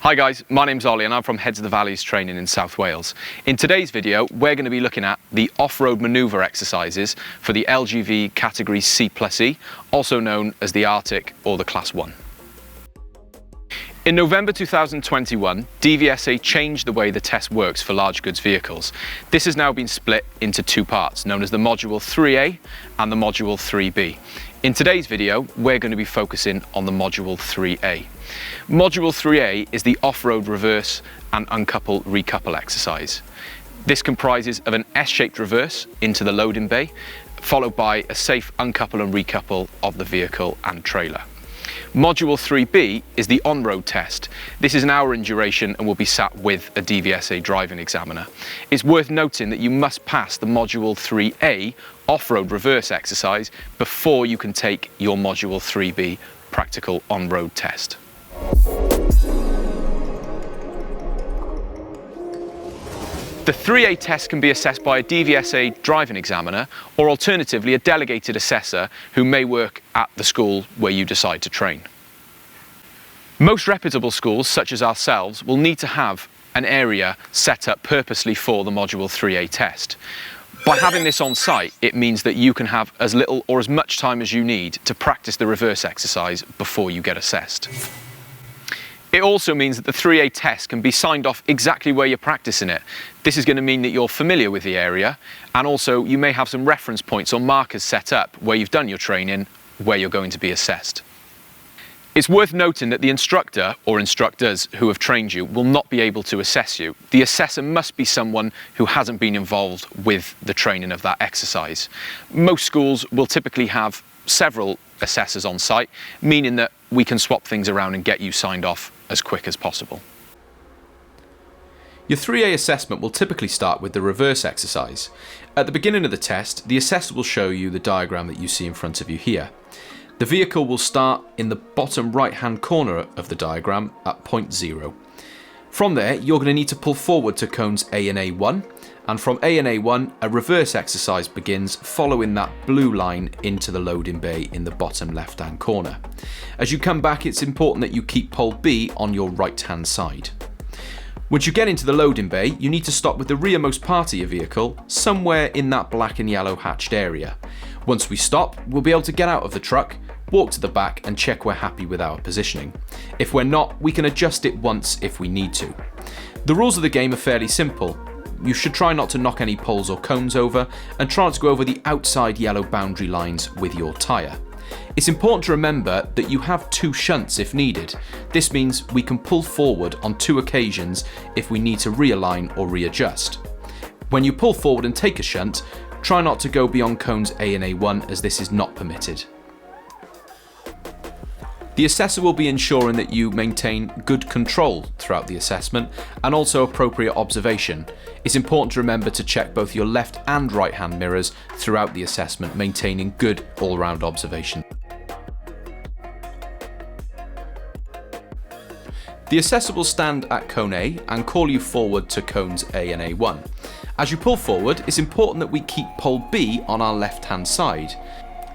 Hi guys, my name's Ollie and I'm from Heads of the Valleys Training in South Wales. In today's video, we're going to be looking at the off-road manoeuvre exercises for the LGV Category C+E, also known as the Arctic or the Class 1. In November 2021, DVSA changed the way the test works for large goods vehicles. This has now been split into two parts, known as the Module 3A and the Module 3B. In today's video, we're going to be focusing on the Module 3A. Module 3A is the off-road reverse and uncouple recouple exercise. This comprises of an S-shaped reverse into the loading bay, followed by a safe uncouple and recouple of the vehicle and trailer. Module 3B is the on-road test. This is an hour in duration and will be sat with a DVSA driving examiner. It's worth noting that you must pass the Module 3A off-road reverse exercise before you can take your Module 3B practical on-road test. The 3A test can be assessed by a DVSA driving examiner or alternatively a delegated assessor who may work at the school where you decide to train. Most reputable schools, such as ourselves, will need to have an area set up purposely for the Module 3A test. By having this on site, it means that you can have as little or as much time as you need to practice the reverse exercise before you get assessed. It also means that the 3A test can be signed off exactly where you're practicing it. This is going to mean that you're familiar with the area, and also you may have some reference points or markers set up where you've done your training, where you're going to be assessed. It's worth noting that the instructor or instructors who have trained you will not be able to assess you. The assessor must be someone who hasn't been involved with the training of that exercise. Most schools will typically have several assessors on site, meaning that we can swap things around and get you signed off as quick as possible. Your 3A assessment will typically start with the reverse exercise. At the beginning of the test, the assessor will show you the diagram that you see in front of you here. The vehicle will start in the bottom right hand corner of the diagram at point 0. From there, you're going to need to pull forward to cones A and A1, and from A and A1, a reverse exercise begins following that blue line into the loading bay in the bottom left hand corner. As you come back, it's important that you keep pole B on your right hand side. Once you get into the loading bay, you need to stop with the rearmost part of your vehicle, somewhere in that black and yellow hatched area. Once we stop, we'll be able to get out of the truck, walk to the back and check we're happy with our positioning. If we're not, we can adjust it once if we need to. The rules of the game are fairly simple. You should try not to knock any poles or cones over and try not to go over the outside yellow boundary lines with your tyre. It's important to remember that you have two shunts if needed. This means we can pull forward on 2 occasions if we need to realign or readjust. When you pull forward and take a shunt, try not to go beyond cones A and A1 as this is not permitted. The assessor will be ensuring that you maintain good control throughout the assessment and also appropriate observation. It's important to remember to check both your left and right hand mirrors throughout the assessment, maintaining good all-round observation. The assessor will stand at cone A and call you forward to cones A and A1. As you pull forward, it's important that we keep pole B on our left hand side.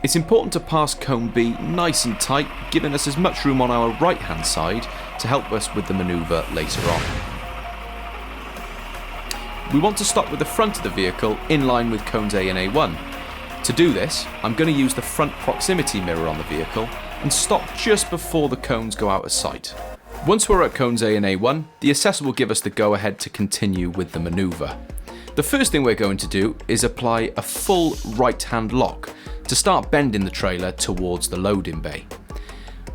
It's important to pass cone B nice and tight, giving us as much room on our right hand side to help us with the manoeuvre later on. We want to stop with the front of the vehicle in line with cones A and A1. To do this, I'm going to use the front proximity mirror on the vehicle and stop just before the cones go out of sight. Once we're at cones A and A1, the assessor will give us the go ahead to continue with the manoeuvre. The first thing we're going to do is apply a full right hand lock to start bending the trailer towards the loading bay.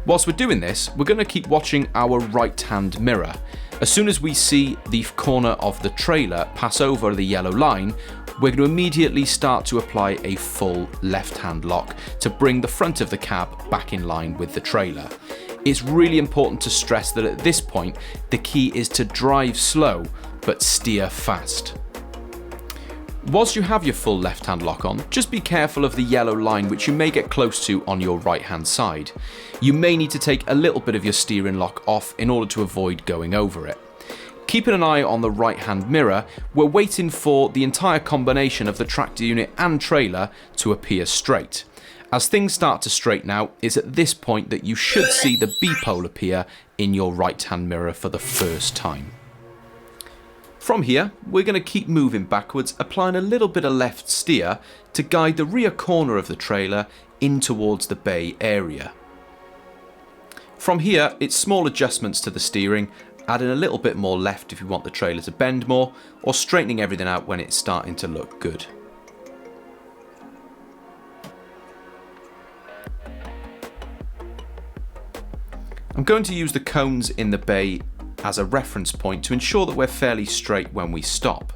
Whilst we're doing this, we're going to keep watching our right hand mirror. As soon as we see the corner of the trailer pass over the yellow line, we're going to immediately start to apply a full left hand lock to bring the front of the cab back in line with the trailer. It's really important to stress that at this point, the key is to drive slow but steer fast. Whilst you have your full left hand lock on, just be careful of the yellow line which you may get close to on your right hand side. You may need to take a little bit of your steering lock off in order to avoid going over it. Keeping an eye on the right hand mirror, we're waiting for the entire combination of the tractor unit and trailer to appear straight. As things start to straighten out, it's at this point that you should see the B pole appear in your right hand mirror for the first time. From here, we're going to keep moving backwards, applying a little bit of left steer to guide the rear corner of the trailer in towards the bay area. From here, it's small adjustments to the steering, adding a little bit more left if you want the trailer to bend more, or straightening everything out when it's starting to look good. I'm going to use the cones in the bay as a reference point to ensure that we're fairly straight when we stop.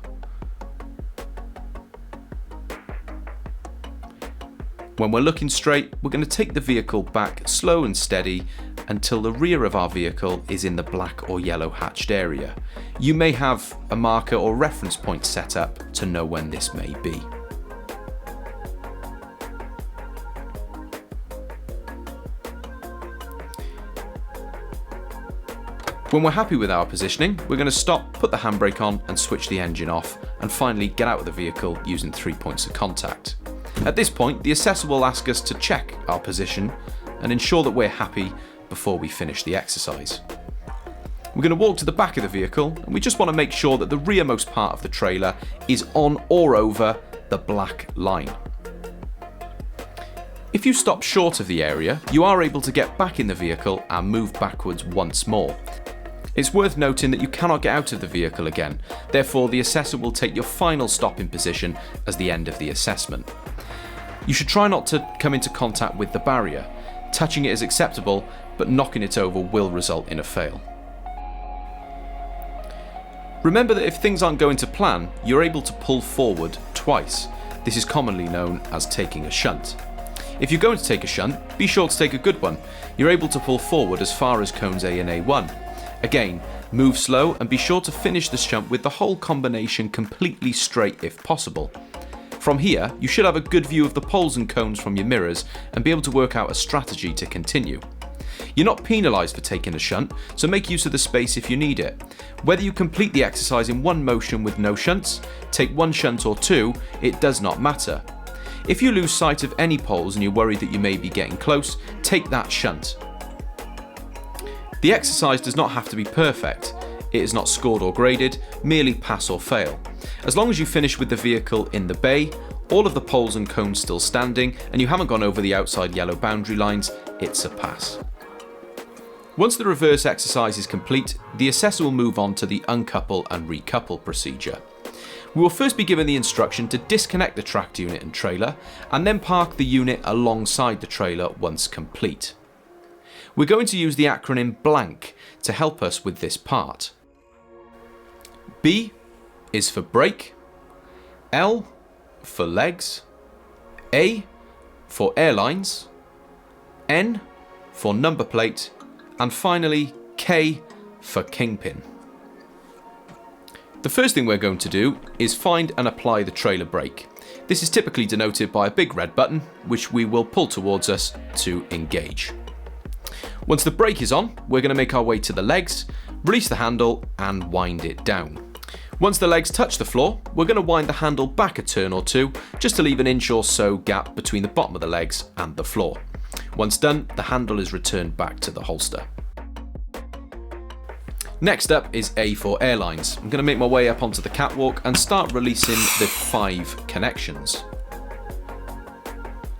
When we're looking straight, we're going to take the vehicle back slow and steady until the rear of our vehicle is in the black or yellow hatched area. You may have a marker or reference point set up to know when this may be. When we're happy with our positioning, we're going to stop, put the handbrake on and switch the engine off, and finally get out of the vehicle using 3 points of contact. At this point, the assessor will ask us to check our position and ensure that we're happy before we finish the exercise. We're going to walk to the back of the vehicle, and we just want to make sure that the rearmost part of the trailer is on or over the black line. If you stop short of the area, you are able to get back in the vehicle and move backwards once more. It's worth noting that you cannot get out of the vehicle again, therefore the assessor will take your final stopping position as the end of the assessment. You should try not to come into contact with the barrier. Touching it is acceptable, but knocking it over will result in a fail. Remember that if things aren't going to plan, you're able to pull forward twice. This is commonly known as taking a shunt. If you're going to take a shunt, be sure to take a good one. You're able to pull forward as far as cones A and A1. Again, move slow and be sure to finish the shunt with the whole combination completely straight if possible. From here, you should have a good view of the poles and cones from your mirrors and be able to work out a strategy to continue. You're not penalised for taking a shunt, so make use of the space if you need it. Whether you complete the exercise in one motion with no shunts, take one shunt or two, it does not matter. If you lose sight of any poles and you're worried that you may be getting close, take that shunt. The exercise does not have to be perfect. It is not scored or graded, merely pass or fail. As long as you finish with the vehicle in the bay, all of the poles and cones still standing, and you haven't gone over the outside yellow boundary lines, it's a pass. Once the reverse exercise is complete, the assessor will move on to the uncouple and recouple procedure. We will first be given the instruction to disconnect the tractor unit and trailer, and then park the unit alongside the trailer once complete. We're going to use the acronym BLANK to help us with this part. B is for brake, L for legs, A for airlines, N for number plate, and finally K for kingpin. The first thing we're going to do is find and apply the trailer brake. This is typically denoted by a big red button, which we will pull towards us to engage. Once the brake is on, we're going to make our way to the legs, release the handle and wind it down. Once the legs touch the floor, we're going to wind the handle back a turn or two, just to leave an inch or so gap between the bottom of the legs and the floor. Once done, the handle is returned back to the holster. Next up is A for airlines. I'm going to make my way up onto the catwalk and start releasing the 5 connections.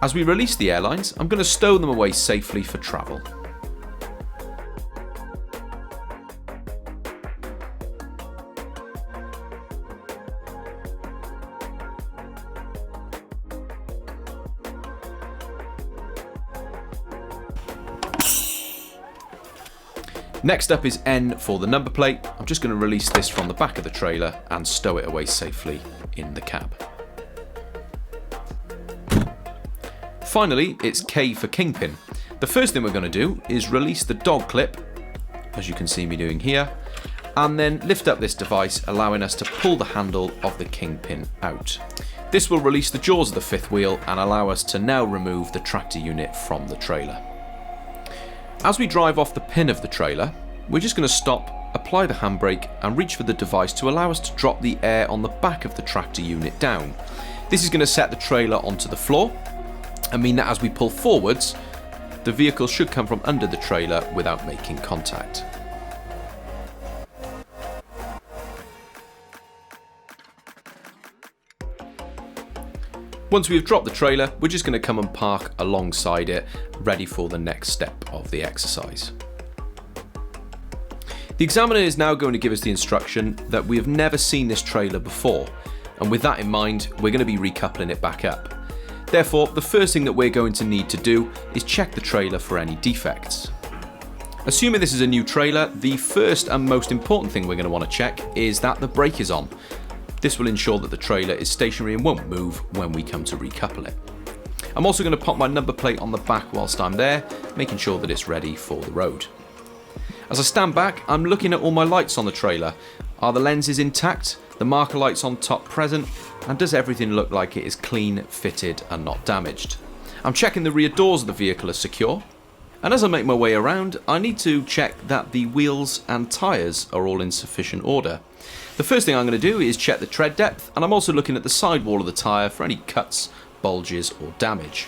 As we release the airlines, I'm going to stow them away safely for travel. Next up is N for the number plate. I'm just going to release this from the back of the trailer and stow it away safely in the cab. Finally, it's K for kingpin. The first thing we're going to do is release the dog clip, as you can see me doing here, and then lift up this device, allowing us to pull the handle of the kingpin out. This will release the jaws of the fifth wheel and allow us to now remove the tractor unit from the trailer. As we drive off the pin of the trailer, we're just going to stop, apply the handbrake and reach for the device to allow us to drop the air on the back of the tractor unit down. This is going to set the trailer onto the floor, and mean that as we pull forwards, the vehicle should come from under the trailer without making contact. Once we've dropped the trailer, we're just going to come and park alongside it, ready for the next step of the exercise. The examiner is now going to give us the instruction that we have never seen this trailer before, and with that in mind, we're going to be recoupling it back up. Therefore, the first thing that we're going to need to do is check the trailer for any defects. Assuming this is a new trailer, the first and most important thing we're going to want to check is that the brake is on. This will ensure that the trailer is stationary and won't move when we come to recouple it. I'm also going to pop my number plate on the back whilst I'm there, making sure that it's ready for the road. As I stand back, I'm looking at all my lights on the trailer. Are the lenses intact, the marker lights on top present, and does everything look like it is clean, fitted and not damaged? I'm checking the rear doors of the vehicle are secure, and as I make my way around, I need to check that the wheels and tyres are all in sufficient order. The first thing I'm going to do is check the tread depth, and I'm also looking at the sidewall of the tyre for any cuts, bulges or damage.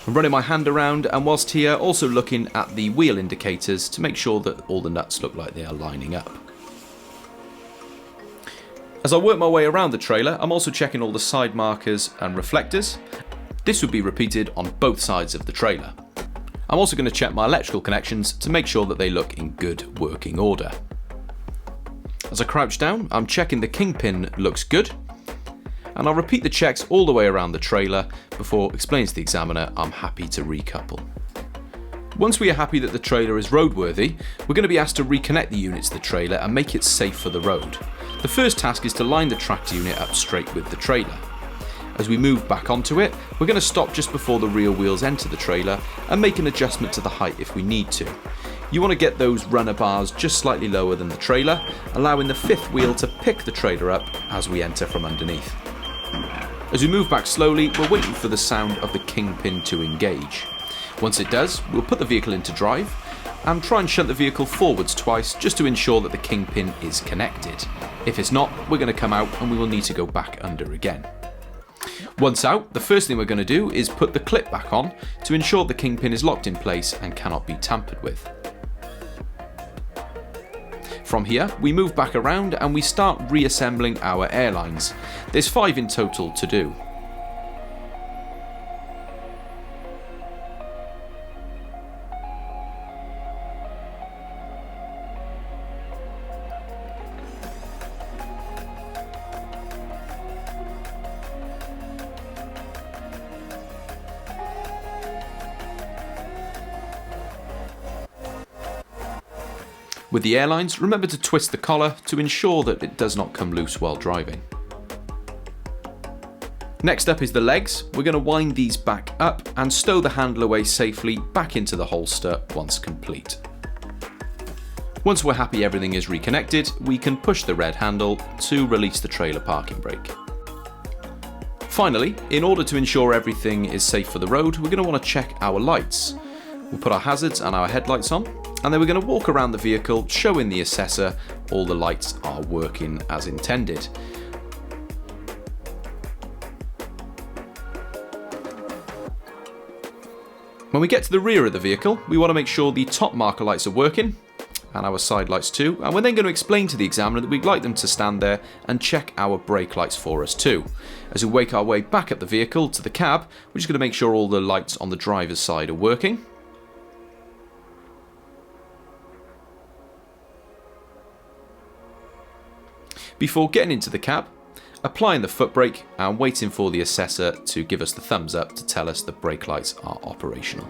I'm running my hand around, and whilst here also looking at the wheel indicators to make sure that all the nuts look like they are lining up. As I work my way around the trailer, I'm also checking all the side markers and reflectors. This would be repeated on both sides of the trailer. I'm also going to check my electrical connections to make sure that they look in good working order. As I crouch down, I'm checking the kingpin looks good, and I'll repeat the checks all the way around the trailer before explaining to the examiner I'm happy to recouple. Once we are happy that the trailer is roadworthy, we're going to be asked to reconnect the units to the trailer and make it safe for the road. The first task is to line the tracked unit up straight with the trailer. As we move back onto it, we're going to stop just before the rear wheels enter the trailer and make an adjustment to the height if we need to. You want to get those runner bars just slightly lower than the trailer, allowing the fifth wheel to pick the trailer up as we enter from underneath. As we move back slowly, we're waiting for the sound of the kingpin to engage. Once it does, we'll put the vehicle into drive and try and shunt the vehicle forwards twice just to ensure that the kingpin is connected. If it's not, we're going to come out and we will need to go back under again. Once out, the first thing we're going to do is put the clip back on to ensure the kingpin is locked in place and cannot be tampered with. From here, we move back around and we start reassembling our airlines. There's 5 in total to do. With the airlines, remember to twist the collar to ensure that it does not come loose while driving. Next up is the legs. We're going to wind these back up and stow the handle away safely back into the holster once complete. Once we're happy everything is reconnected, we can push the red handle to release the trailer parking brake. Finally, in order to ensure everything is safe for the road, we're going to want to check our lights. We'll put our hazards and our headlights on, and then we're going to walk around the vehicle showing the assessor all the lights are working as intended. When we get to the rear of the vehicle, we want to make sure the top marker lights are working, and our side lights too, and we're then going to explain to the examiner that we'd like them to stand there and check our brake lights for us too. As we make our way back up the vehicle to the cab, we're just going to make sure all the lights on the driver's side are working. Before getting into the cab, applying the foot brake and waiting for the assessor to give us the thumbs up to tell us the brake lights are operational.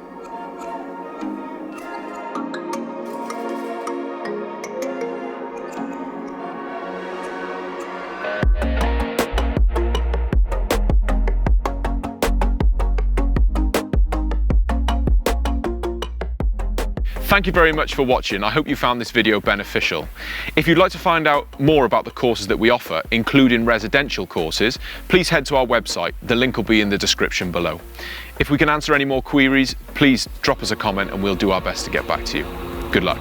Thank you very much for watching. I hope you found this video beneficial. If you'd like to find out more about the courses that we offer, including residential courses, please head to our website. The link will be in the description below. If we can answer any more queries, please drop us a comment and we'll do our best to get back to you. Good luck.